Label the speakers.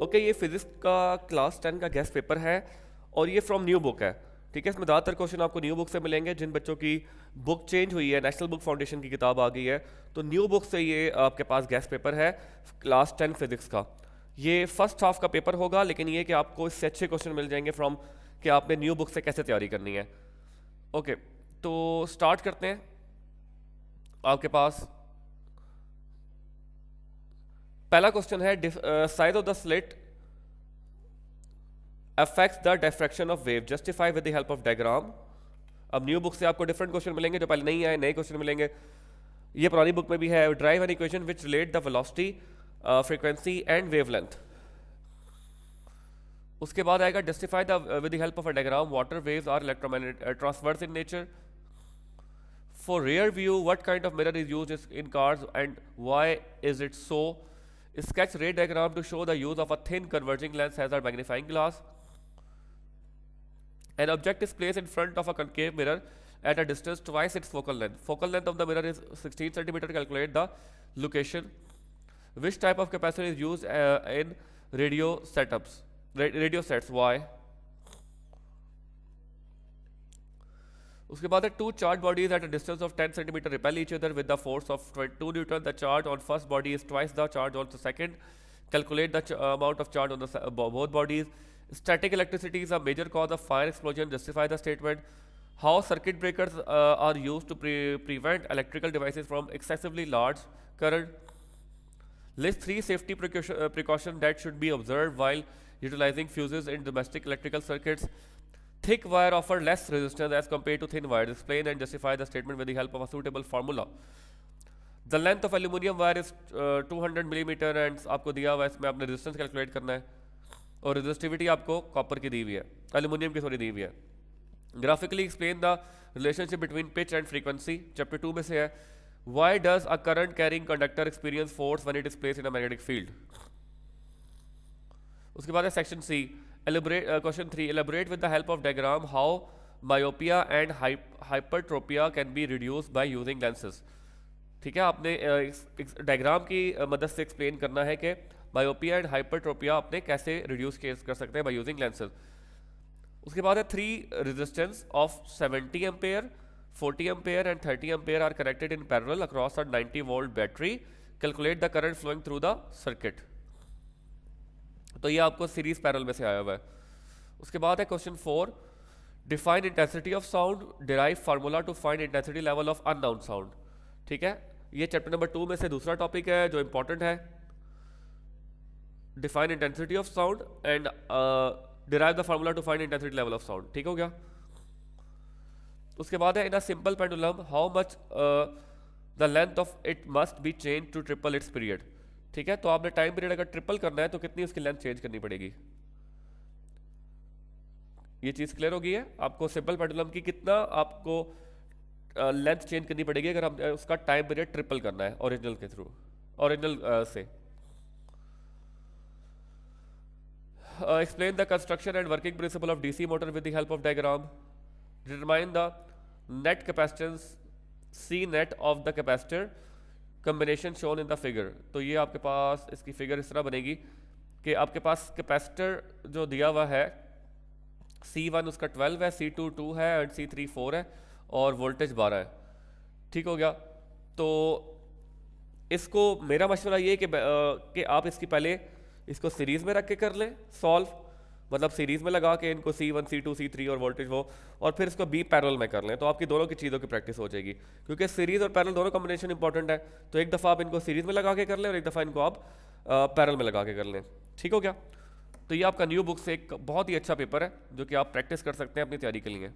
Speaker 1: Okay, ये physics का class 10 का गेस्ट पेपर है और ये फ्रॉम न्यू बुक है। ठीक है, इसमें ज़्यादातर क्वेश्चन आपको न्यू बुक से मिलेंगे। जिन बच्चों की बुक चेंज हुई है, नेशनल बुक फाउंडेशन की किताब आ गई है, तो न्यू बुक से ये आपके पास गेस्ट पेपर है क्लास 10 फिजिक्स का। ये फर्स्ट हाफ का पेपर होगा, लेकिन ये कि आपको इससे अच्छे क्वेश्चन मिल जाएंगे फ्रॉम कि आपने न्यू बुक से कैसे तैयारी करनी है। ओके, तो स्टार्ट करते हैं। आपके पास पहला क्वेश्चन है, size of the slit affects the diffraction of wave, justify with the help of diagram. अब न्यू बुक से आपको डिफरेंट क्वेश्चन मिलेंगे, जो पहले नहीं आए नए क्वेश्चन मिलेंगे। ये पुरानी बुक में भी है। Drive an equation which relate the velocity, frequency and wavelength. उसके बाद आएगा justify the with the help of a diagram water waves are electromagnetic transverse in nature. For rear view what kind of mirror is used in cars and why is it so. Sketch ray diagram to show the use of a thin converging lens as a magnifying glass. An object is placed in front of a concave mirror at a distance twice its focal length. Focal length of the mirror is 16 cm. Calculate the location. Which type of capacitor is used in radio setups? Radio sets. Why? उसके बाद है two charge bodies at a distance of 10 cm repel each other with the force of 2 newton. The charge on first body is twice the charge on the second. Calculate the amount of charge on the both bodies. Static electricity is a major cause of fire explosion, justify the statement. How circuit breakers are used to prevent electrical devices from excessively large current. List 3 safety precaution that should be observed while utilizing fuses in domestic electrical circuits. Thick wire offer less resistance as compared to thin wires. Explain and justify the statement with the help of a suitable formula. The length of aluminium wire is 200 mm and आपको दिया हुआ है, इसमें आपने resistance calculate करना है और resistivity आपको कॉपर की दी हुई है, aluminium की सॉरी दी हुई है। Graphically explain the relationship between pitch and frequency. Chapter 2 में से है Why does a current carrying conductor experience force when it is placed in a magnetic field? उसके बाद है section C. Question 3. Elaborate with the help of diagram how myopia and hypertropia can be reduced by using lenses. ठीक है, आपने diagram की मदद से explain करना है कि मायोपिया एंड हाइपरट्रोपिया आपने कैसे रिड्यूस कर सकते हैं बाय यूजिंग लेंसेज। उसके बाद है 3 resistance of 70 ampere, 40 ampere and 30 ampere are connected in parallel across a 90 volt battery. Calculate the current flowing through the circuit. तो ये आपको सीरीज पैरेलल में से आया हुआ है। उसके बाद है question 4, define intensity of sound, derive formula to find intensity level of unknown sound. ठीक है, ये चैप्टर नंबर 2 में से दूसरा टॉपिक है जो इंपॉर्टेंट है। Define intensity of sound and derive the formula to find intensity level of sound. ठीक हो गया। उसके बाद है in a simple pendulum how much the length of it must be change to triple its period. ठीक है, तो आपने टाइम पीरियड अगर ट्रिपल करना है तो कितनी उसकी लेंथ चेंज करनी पड़ेगी। ये चीज क्लियर होगी है आपको, सिंपल पेंडुलम की कितना आपको लेंथ चेंज करनी पड़ेगी अगर हम उसका टाइम पीरियड ट्रिपल करना है ओरिजिनल के थ्रू, ओरिजिनल से। Explain the construction and working principle of DC motor with the help of diagram. Determine the net capacitance C net of the capacitor combination shown in the figure. तो ये आपके पास इसकी figure इस तरह बनेगी कि आपके पास कैपेसिटर जो दिया हुआ है C1 उसका 12 है, C2 2 है एंड C3 4 है और वोल्टेज 12 है। ठीक हो गया। तो इसको मेरा मशवरा ये कि आप इसकी पहले इसको सीरीज में रख के कर लें सॉल्व, मतलब सीरीज में लगा के इनको C1 C2 C3 और वोल्टेज वो, और फिर इसको B पैरेलल में कर लें, तो आपकी दोनों की चीज़ों की प्रैक्टिस हो जाएगी। क्योंकि सीरीज और पैरेलल दोनों कॉम्बिनेशन इंपॉर्टेंट है, तो एक दफ़ा आप इनको सीरीज में लगा के कर लें और एक दफ़ा इनको आप पैरेलल में लगा के कर लें। ठीक हो गया। तो ये आपका न्यू बुक से एक बहुत ही अच्छा पेपर है जो कि आप प्रैक्टिस कर सकते हैं अपनी तैयारी के लिए।